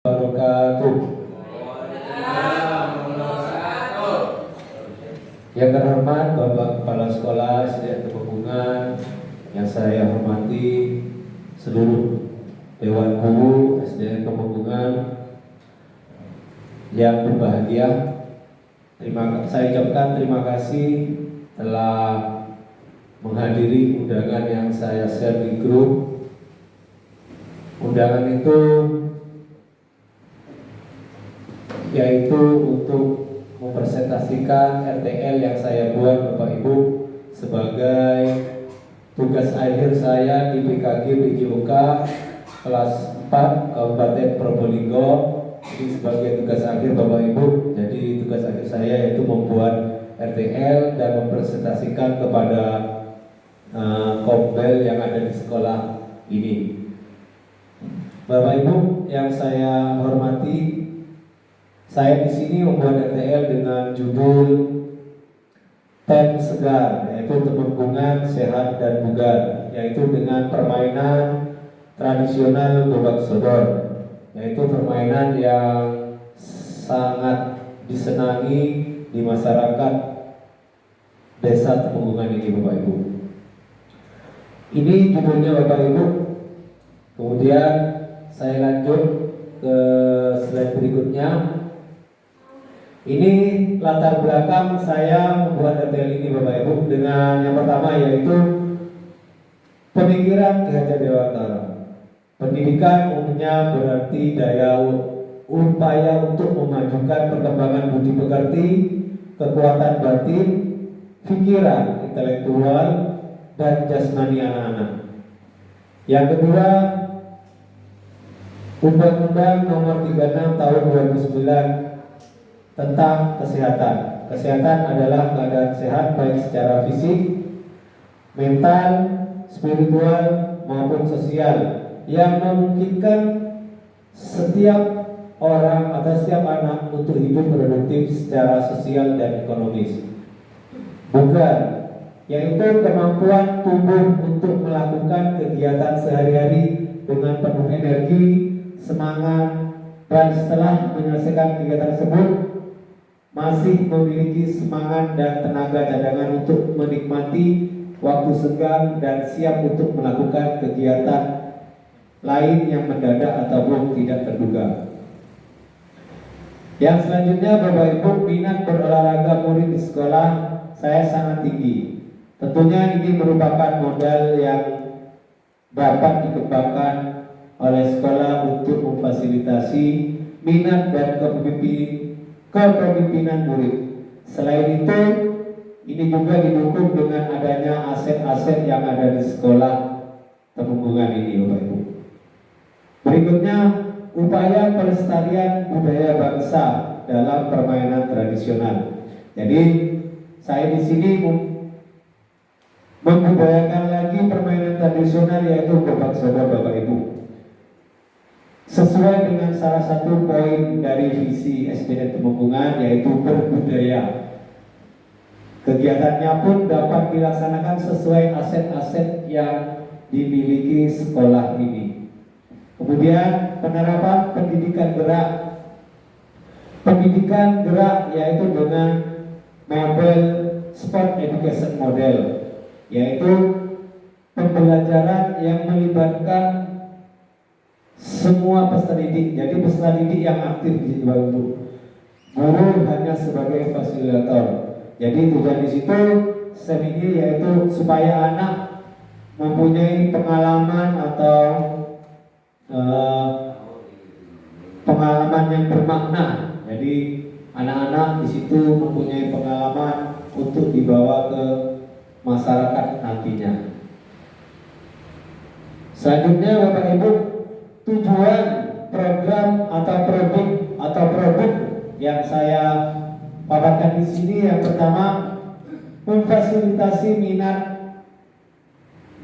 Wabarakatuh. Yang terhormat Bapak Kepala Sekolah SDN Temenggungan, yang saya hormati seluruh Dewan Guru SDN Temenggungan yang berbahagia, saya ucapkan terima kasih telah menghadiri undangan yang saya share di grup. Undangan itu yaitu untuk mempresentasikan RTL yang saya buat Bapak Ibu sebagai tugas akhir saya di PKG PJOK kelas 4 Kabupaten Probolinggo. Ini sebagai tugas akhir Bapak Ibu. Jadi tugas akhir saya yaitu membuat RTL dan mempresentasikan kepada Kombel yang ada di sekolah ini. Bapak Ibu yang saya hormati, saya di sini membuat RTL dengan judul Tem Segar, yaitu Temenggungan Sehat dan Bugar, yaitu dengan permainan tradisional Gobak Sodor, yaitu permainan yang sangat disenangi di masyarakat desa Temenggungan ini, Bapak Ibu. Ini judulnya Bapak Ibu. Kemudian saya lanjut ke slide berikutnya. Ini latar belakang saya membuat RTL ini Bapak Ibu, dengan yang pertama yaitu pemikiran Ki Hajar Dewantara. Pendidikan umumnya berarti daya upaya untuk memajukan perkembangan budi pekerti, kekuatan batin, pikiran, intelektual, dan jasmani anak-anak. Yang kedua, Undang-Undang Nomor 36 Tahun 2009 tentang kesehatan. Kesehatan adalah keadaan sehat baik secara fisik, mental, spiritual maupun sosial yang memungkinkan setiap orang atau setiap anak untuk hidup produktif secara sosial dan ekonomis. Bukan, yaitu kemampuan tubuh untuk melakukan kegiatan sehari-hari dengan penuh energi, semangat, dan setelah menyelesaikan kegiatan tersebut masih memiliki semangat dan tenaga cadangan untuk menikmati waktu senggang dan siap untuk melakukan kegiatan lain yang mendadak ataupun tidak terduga. Yang selanjutnya, Bapak Ibu, minat berolahraga murid di sekolah saya sangat tinggi. Tentunya ini merupakan modal yang dapat dikembangkan oleh sekolah untuk memfasilitasi minat dan kepemimpinan murid. Selain itu, ini juga didukung dengan adanya aset-aset yang ada di sekolah Temenggungan ini, Bapak Ibu. Berikutnya, upaya pelestarian budaya bangsa dalam permainan tradisional. Jadi, saya di sini membudayakan lagi permainan tradisional yaitu Gobak Sodor, Bapak Ibu. Sesuai dengan salah satu poin dari visi SDN Temenggungan yaitu berbudaya. Kegiatannya pun dapat dilaksanakan sesuai aset-aset yang dimiliki sekolah ini. Kemudian penerapan pendidikan gerak. Pendidikan gerak yaitu dengan model sport education model, yaitu pembelajaran yang melibatkan semua peserta didik. Jadi peserta didik yang aktif di Ibu. Guru hanya sebagai fasilitator. Jadi tujuan di situ ini yaitu supaya anak mempunyai pengalaman atau pengalaman yang bermakna. Jadi anak-anak di situ mempunyai pengalaman untuk dibawa ke masyarakat nantinya. Selanjutnya, Bapak Ibu, tujuan program atau produk yang saya paparkan di sini yang pertama, memfasilitasi minat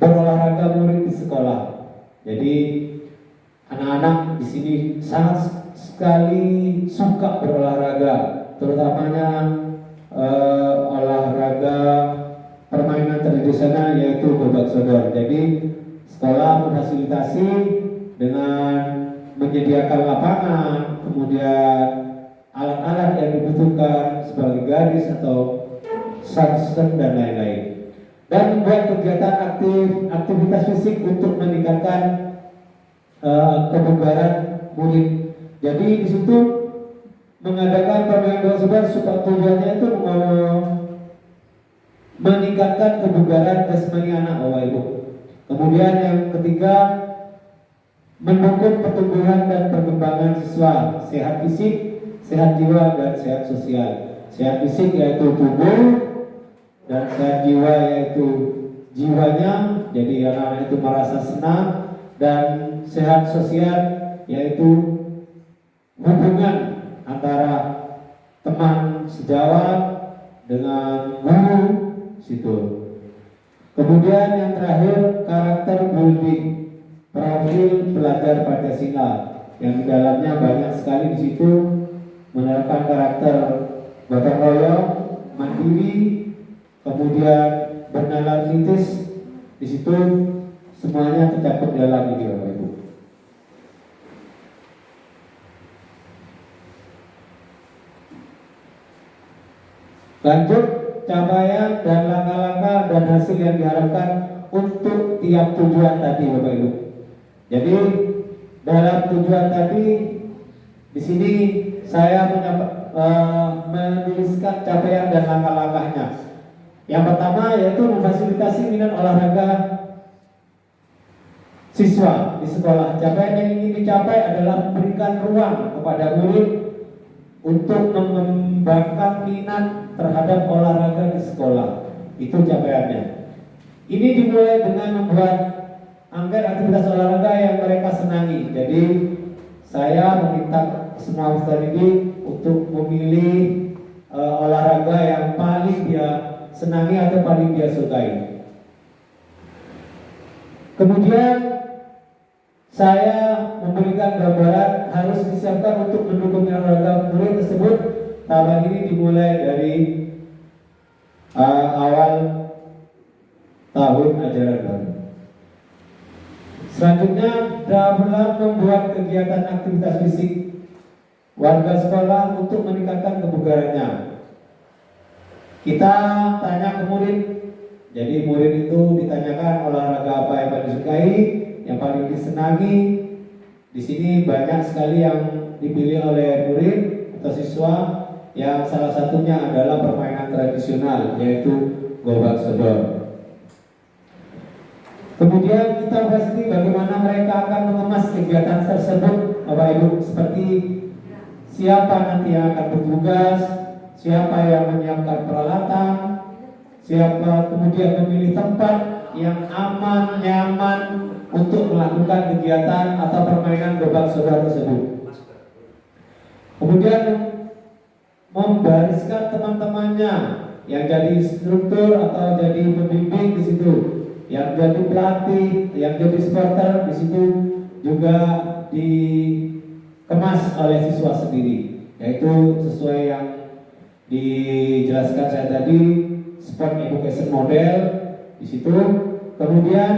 berolahraga murid di sekolah. Jadi anak-anak di sini sangat sekali suka berolahraga, terutamanya olahraga permainan tradisional yaitu Gobak Sodor. Jadi sekolah memfasilitasi dengan menyediakan lapangan, kemudian alat-alat yang dibutuhkan sebagai garis atau sistem dan lain-lain, dan membuat kegiatan aktivitas fisik untuk meningkatkan kebugaran murid. Jadi di situ mengadakan permainan bola sebar supaya tujuannya itu meningkatkan kebugaran jasmani anak, Bapak Ibu. Kemudian yang ketiga, mendukung pertumbuhan dan perkembangan siswa, sehat fisik, sehat jiwa, dan sehat sosial. Sehat fisik yaitu tubuh, dan sehat jiwa yaitu jiwanya, jadi anak-anak itu merasa senang, dan sehat sosial yaitu hubungan antara teman sejawat dengan guru situ. Kemudian yang terakhir, karakter building, profil pelajar Pancasila, yang di dalamnya banyak sekali di situ menerapkan karakter gotong royong, mandiri, kemudian bernalar kritis. Di situ semuanya tercakup dalam ini, Bapak Ibu. Lanjut, capaian dan langkah-langkah dan hasil yang diharapkan untuk tiap tujuan tadi, Bapak Ibu. Jadi dalam tujuan tadi, di sini saya menuliskan capaian dan langkah-langkahnya. Yang pertama yaitu memfasilitasi minat olahraga siswa di sekolah. Capaian yang ingin dicapai adalah memberikan ruang kepada murid untuk mengembangkan minat terhadap olahraga di sekolah. Itu capaiannya. Ini dimulai dengan membuat angket aktivitas olahraga yang mereka senangi. Jadi saya meminta semua peserta didik untuk memilih olahraga yang paling dia senangi atau paling dia sukai. Kemudian saya memberikan gambaran harus disiapkan untuk mendukung olahraga murid tersebut. Tahapan ini dimulai dari awal tahun ajaran baru. Selanjutnya, dalam membuat kegiatan aktivitas fisik warga sekolah untuk meningkatkan kebugarannya. Kita tanya ke murid. Jadi murid itu ditanyakan olahraga apa yang paling disukai, yang paling disenangi. Di sini banyak sekali yang dipilih oleh murid atau siswa, yang salah satunya adalah permainan tradisional, yaitu gobak sodor. Kemudian kita pasti bagaimana mereka akan mengemas kegiatan tersebut, Bapak Ibu, seperti siapa nanti yang akan bertugas, siapa yang menyiapkan peralatan, siapa kemudian memilih tempat yang aman, nyaman untuk melakukan kegiatan atau permainan gobak sodor tersebut. Kemudian membariskan teman-temannya yang jadi instruktur atau jadi pembimbing di situ, yang jadi pelatih, yang jadi supporter di situ juga dikemas oleh siswa sendiri, yaitu sesuai yang dijelaskan saya tadi, sport education model di situ. Kemudian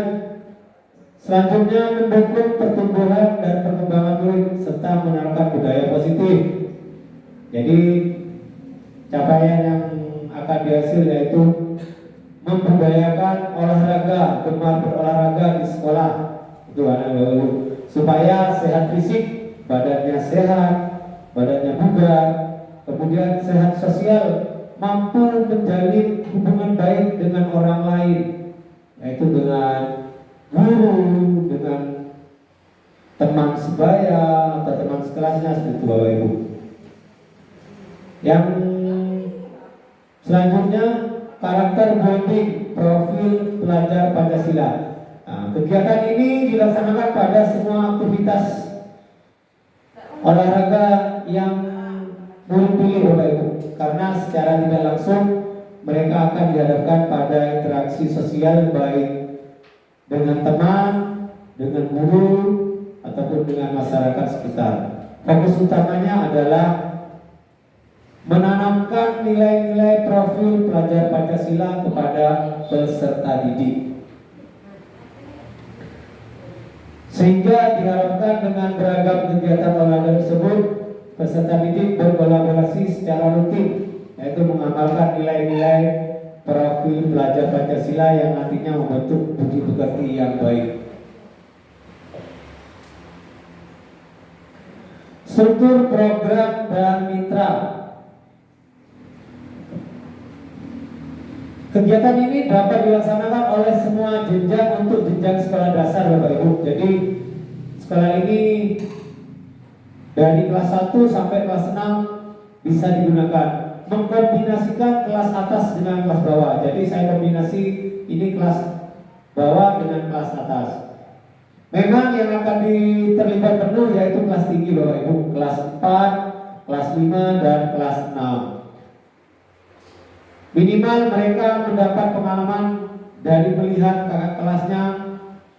selanjutnya mendukung pertumbuhan dan perkembangan murid serta menerapkan budaya positif. Jadi capaian yang akan dihasil yaitu membudayakan olahraga, gemar berolahraga di sekolah, itu anak dulu, supaya sehat fisik, badannya sehat, badannya bugar, kemudian sehat sosial, mampu menjalin hubungan baik dengan orang lain, yaitu dengan guru, dengan teman sebaya atau teman sekelasnya, seperti Bapak Ibu. Yang selanjutnya, karakter building, profil pelajar Pancasila. Nah, kegiatan ini dilaksanakan pada semua aktivitas olahraga yang murid pilih, Bapak Ibu, karena secara tidak langsung mereka akan dihadapkan pada interaksi sosial baik dengan teman, dengan guru, ataupun dengan masyarakat sekitar. Fokus utamanya adalah menanamkan nilai-nilai profil pelajar Pancasila kepada peserta didik. Sehingga diharapkan dengan beragam kegiatan olahraga tersebut, peserta didik berkolaborasi secara rutin, yaitu mengamalkan nilai-nilai profil pelajar Pancasila yang nantinya membentuk budi pekerti yang baik. Struktur program dan mitra. Kegiatan ini dapat dilaksanakan oleh semua jenjang untuk jenjang sekolah dasar, Bapak Ibu. Jadi sekolah ini dari kelas 1 sampai kelas 6 bisa digunakan. Mengkombinasikan kelas atas dengan kelas bawah. Jadi saya kombinasi ini kelas bawah dengan kelas atas. Memang yang akan terlibat penuh yaitu kelas tinggi, Bapak Ibu, kelas 4, kelas 5, dan kelas 6. Minimal mereka mendapat pengalaman dari melihat kakak kelasnya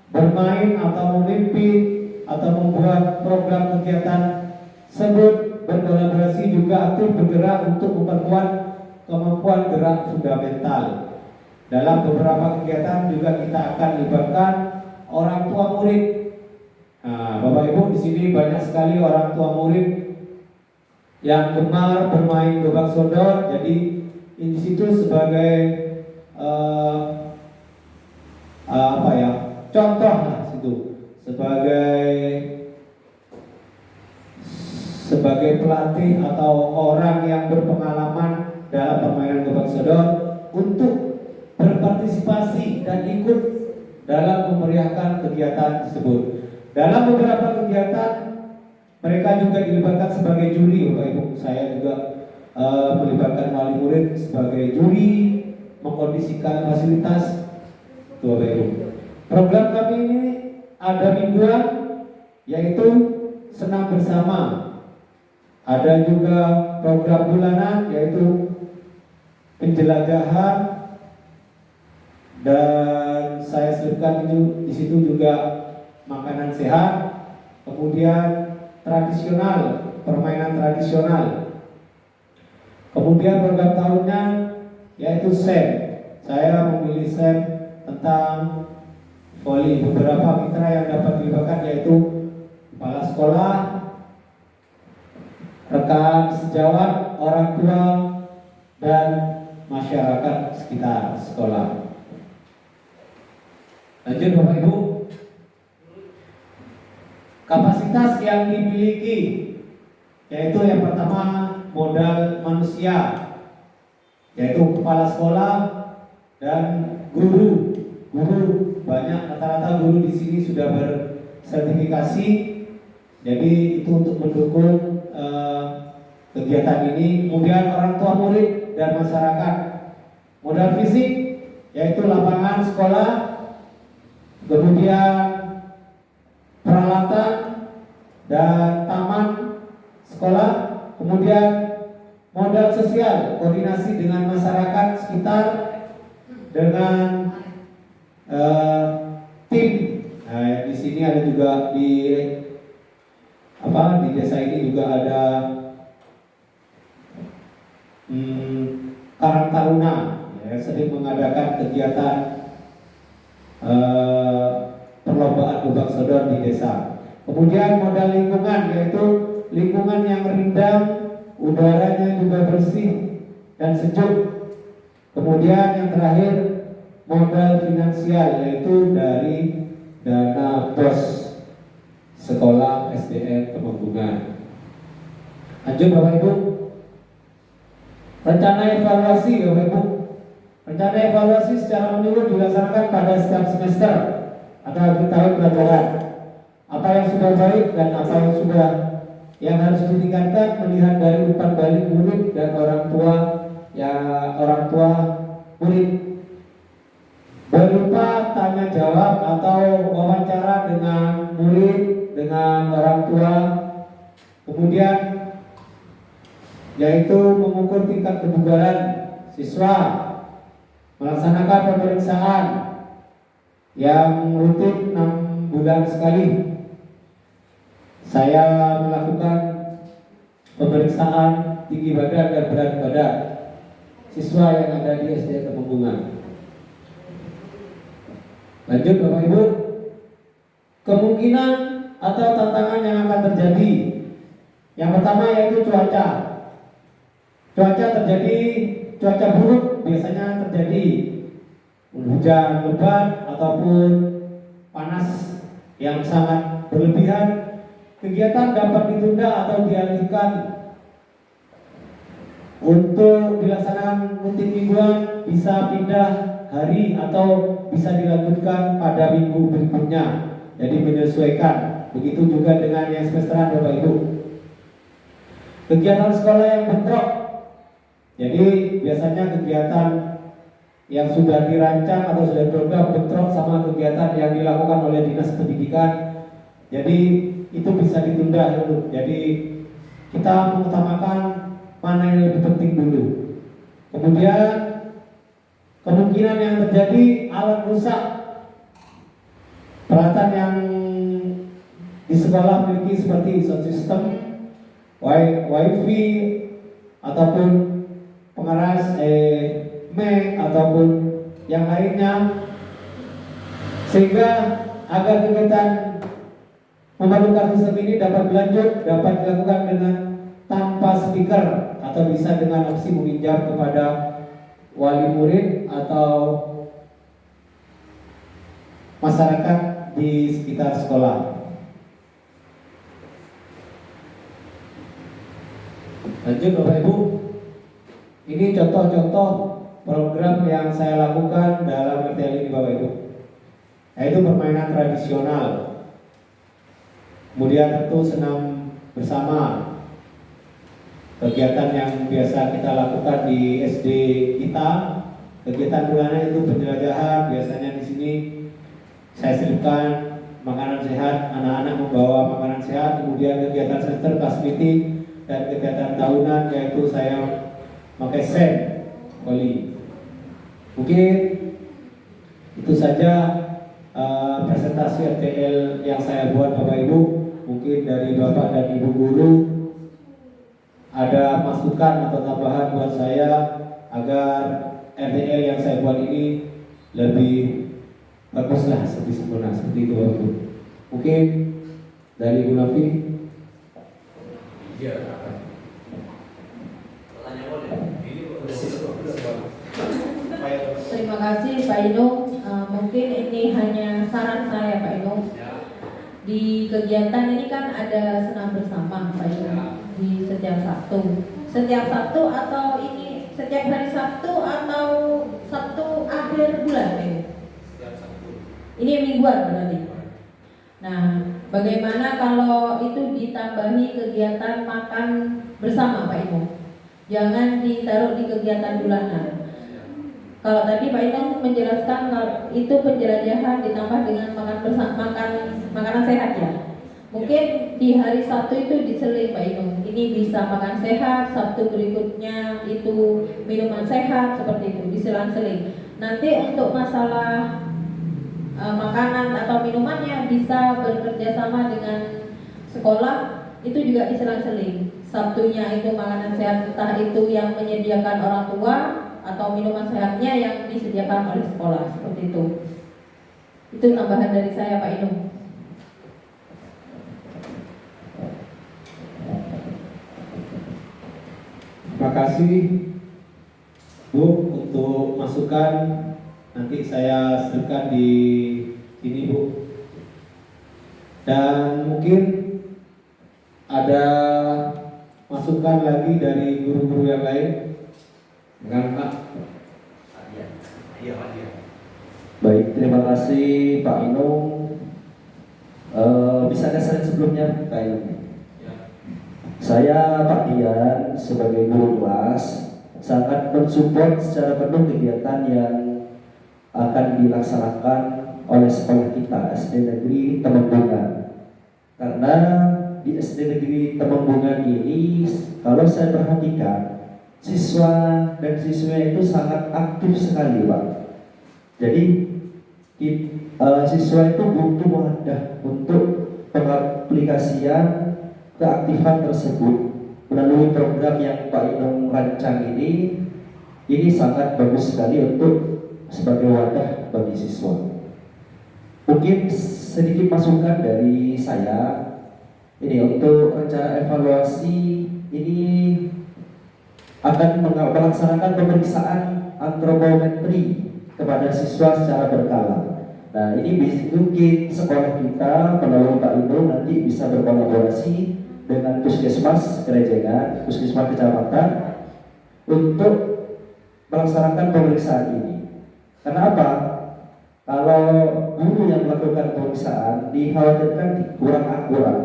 bermain atau memimpin atau membuat program kegiatan tersebut, berkolaborasi, juga aktif bergerak untuk memperkuat kemampuan gerak fundamental. Dalam beberapa kegiatan juga kita akan libatkan orang tua murid. Nah, Bapak Ibu, di sini banyak sekali orang tua murid yang gemar bermain gobak sodor. Jadi di situ sebagai contoh lah situ, sebagai pelatih atau orang yang berpengalaman dalam permainan gobak sodor untuk berpartisipasi dan ikut dalam memeriahkan kegiatan tersebut. Dalam beberapa kegiatan mereka juga dilibatkan sebagai juri, Bapak Ibu. Saya juga melibatkan wali murid sebagai juri, mengkondisikan fasilitas, Bapak Ibu. Program kami ini ada mingguan, yaitu senam bersama. Ada juga program bulanan, yaitu penjelajahan, dan saya selipkan itu di situ juga makanan sehat, kemudian tradisional, permainan tradisional. Kemudian program tahunnya yaitu SEM. Saya memilih SEM tentang voli. Beberapa mitra yang dapat dilibatkan yaitu kepala sekolah, rekan sejawat, orang tua, dan masyarakat sekitar sekolah. Lanjut, Bapak Ibu. Kapasitas yang dimiliki yaitu yang pertama modal manusia, yaitu kepala sekolah dan guru. Guru banyak, rata-rata guru di sini sudah bersertifikasi. Jadi itu untuk mendukung kegiatan ini. Kemudian orang tua murid dan masyarakat. Modal fisik yaitu lapangan sekolah, kemudian peralatan dan taman sekolah, kemudian modal sosial, koordinasi dengan masyarakat sekitar, dengan tim. Nah, di sini ada juga di desa ini juga ada Karang Taruna, ya, sering mengadakan kegiatan perlombaan gobak sodor di desa. Kemudian modal lingkungan, yaitu lingkungan yang rindang, udaranya juga bersih dan sejuk. Kemudian yang terakhir modal finansial, yaitu dari dana BOS Sekolah SDN Temenggungan. Lanjut, Bapak Ibu. Rencana evaluasi, Bapak Ibu. Rencana evaluasi secara menyeluruh dilaksanakan pada setiap semester atau tahun pelajaran. Apa yang sudah baik dan apa yang harus ditingkatkan, melihat dari umpan balik murid dan orang tua murid, berupa tanya jawab atau wawancara dengan murid, dengan orang tua. Kemudian yaitu mengukur tingkat kebugaran siswa, melaksanakan pemeriksaan yang rutin 6 bulan sekali. Saya melakukan pemeriksaan tinggi badan dan berat badan siswa yang ada di SD Temenggungan. Lanjut, Bapak Ibu. Kemungkinan atau tantangan yang akan terjadi. Yang pertama yaitu cuaca. Cuaca terjadi, cuaca buruk biasanya terjadi hujan lebat ataupun panas yang sangat berlebihan. Kegiatan dapat ditunda atau dialihkan untuk dilaksanakan rutin mingguan, bisa pindah hari atau bisa dilanjutkan pada minggu berikutnya. Jadi menyesuaikan. Begitu juga dengan yang semesteran Bapak Ibu. Kegiatan sekolah yang bentrok. Jadi biasanya kegiatan yang sudah dirancang atau sudah program bentrok sama kegiatan yang dilakukan oleh dinas pendidikan. Jadi itu bisa ditunda dulu. Jadi kita mengutamakan mana yang lebih penting dulu. Kemudian kemungkinan yang terjadi alat rusak. Peralatan yang di sekolah memiliki seperti sound system, wifi ataupun pengeras mic ataupun yang lainnya, sehingga agar kegiatan memerlukan sistem ini dapat berlanjut, dapat dilakukan dengan tanpa speaker atau bisa dengan opsi meminjam kepada wali murid atau masyarakat di sekitar sekolah. Lanjut Bapak Ibu, ini contoh-contoh program yang saya lakukan dalam RTL ini Bapak Ibu, yaitu permainan tradisional, kemudian tentu senam bersama, kegiatan yang biasa kita lakukan di SD kita, kegiatan bulanan itu penjelajahan. Biasanya di sini saya selipkan makanan sehat, anak-anak membawa makanan sehat, kemudian kegiatan center class meeting dan kegiatan tahunan yaitu saya pakai sen oli. Mungkin itu saja presentasi RTL yang saya buat Bapak Ibu. Mungkin dari Bapak dan Ibu guru ada masukan atau tambahan buat saya agar RTL yang saya buat ini lebih baguslah, lebih sempurna seperti itu Bapak Ibu. Mungkin dari Bu Nafi. Iya. Terima kasih Pak Inung. Mungkin ini hanya saran saya Pak Inung. Di kegiatan ini kan ada senam bersama Pak Inung di setiap Sabtu. Setiap Sabtu atau ini setiap hari Sabtu atau Sabtu akhir bulan Pak Inung? Ini mingguan berarti. Nah, bagaimana kalau itu ditambahi kegiatan makan bersama Pak Inung? Jangan ditaruh di kegiatan bulanan. Kalau tadi Pak Inung menjelaskan kalau itu penjelajahan ditambah dengan makan bersama, makanan sehat ya. Mungkin di hari Sabtu itu diseling Pak Inung. Ini bisa makan sehat, Sabtu berikutnya itu minuman sehat, seperti itu diselang-seling. Nanti untuk masalah makanan atau minumannya bisa bekerja sama dengan sekolah, itu juga diselang-seling. Sabtunya itu makanan sehat, entah itu yang menyediakan orang tua atau minuman sehatnya yang disediakan oleh sekolah, seperti itu. Itu tambahan dari saya Pak Inung. Terima kasih Bu untuk masukan. Nanti saya serahkan di sini Bu. Dan mungkin ada masukan lagi dari guru-guru yang lain. Dengan Pak. Iya. Baik, terima kasih Pak Inung. Bisa ada slide sebelumnya Pak Inung? Saya Pak Dian sebagai guru kelas sangat mensupport secara penuh kegiatan yang akan dilaksanakan oleh sekolah kita SD Negeri Temenggungan. Karena di SD Negeri Temenggungan ini kalau saya perhatikan siswa dan siswa itu sangat aktif sekali Pak. Jadi siswa itu butuh wadah untuk pengaplikasian keaktifan tersebut melalui program yang Pak Inung rancang ini sangat bagus sekali untuk sebagai wadah bagi siswa. Mungkin sedikit masukan dari saya. Ini untuk rencana evaluasi ini akan melaksanakan pemeriksaan antropometri kepada siswa secara berkala. Nah, ini mungkin sekolah kita melalui Pak Indo nanti bisa berkolaborasi dengan puskesmas Kerejengan, puskesmas kecamatan untuk melaksanakan pemeriksaan ini. Kenapa? Kalau guru yang melakukan pemeriksaan dikhawatirkan kurang akurat.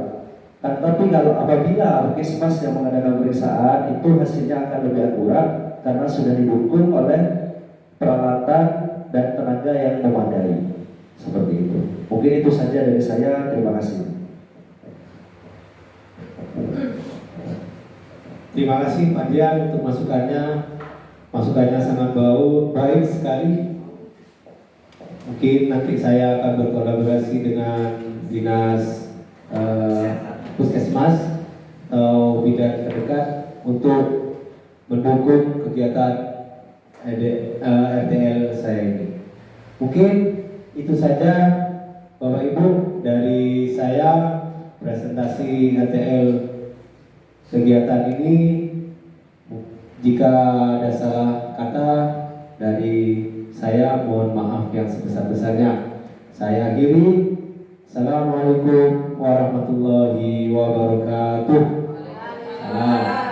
Tapi kalau apabila puskesmas yang mengadakan pemeriksaan itu hasilnya akan lebih akurat karena sudah didukung oleh peralatan dan tenaga yang memadai. Seperti itu. Mungkin itu saja dari saya. Terima kasih. Terima kasih Pak Dian untuk masukannya. Masukannya sangat baik sekali. Mungkin nanti saya akan berkolaborasi dengan dinas puskesmas atau bidan terdekat untuk mendukung kegiatan RTL saya ini. Mungkin itu saja Bapak Ibu dari saya presentasi RTL kegiatan ini. Jika ada salah kata dari saya, mohon maaf yang sebesar-besarnya. Saya akhiri. Assalamualaikum warahmatullahi wabarakatuh. Salam.